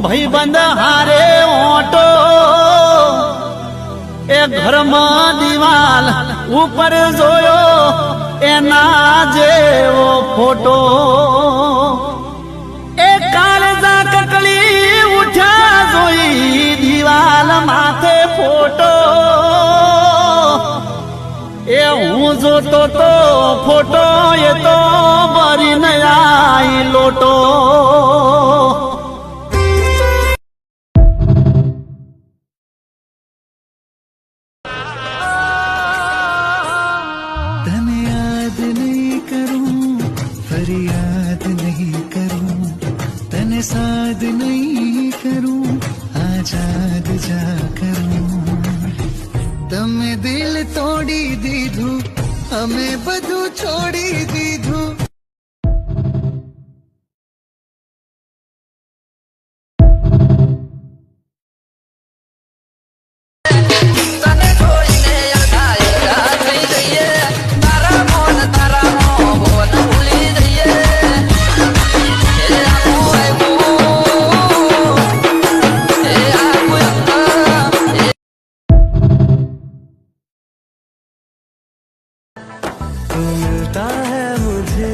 ભાઈબંધ હારે ઓટો એ ઘરમાં દિવાલ ઉપર જોયો એના જેવો ફોટો એ કાળજા કકળી ઉઠ્યા જોઈ દિવાલ માથે ફોટો એ હું જોતો તો ફોટો એ તો ભરીને આઈ લોટો फरियाद नहीं करूं तने साध नहीं करूं आजाद जा करूं तमे दिल तोड़ी दीधू અમે બધું છોડી દીધું मिलता है मुझे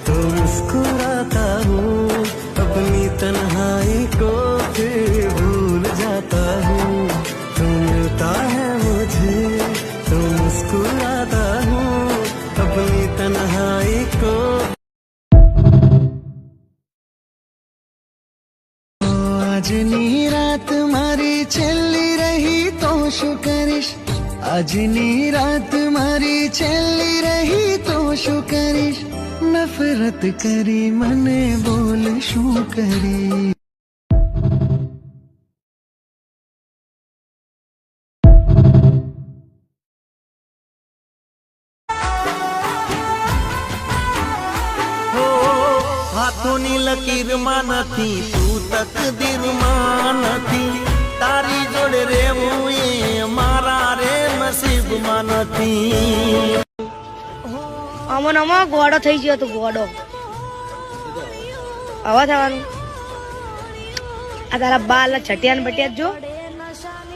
तो मुस्कुराता हूँ अपनी तन्हाई को फिर भूल जाता हूँ तू मिलता है मुझे तो मुस्कुराता हूँ अपनी तन्हाई को આજની રાત મારી છેલ્લી રહી તો શું કરીશ આજની રાત મારી છેલ્લી રહી તો શું કરીશ નફરત કરી મને બોલ શું કરી હાથોની લકીરમાં નથી તું તકદીરમાં નથી તારી જોડે રહેવું એ મારા રે નસીબમાં નથી અમન આમાં ગોડો થઈ ગયો તો ગોડો આવા થવાનું આ તારા બાલ છટિયાન બટિયા જો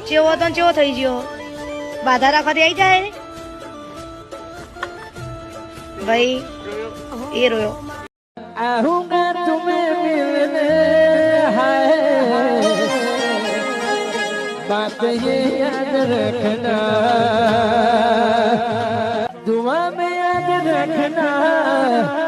ચેવો તો ચેવો થઈ ગયો બાધા રાખવાથી આવી જાય ભાઈ એ રોયો आऊंगा तुम्हें मिलने हाय बात ये याद रखना दुआ में याद रखना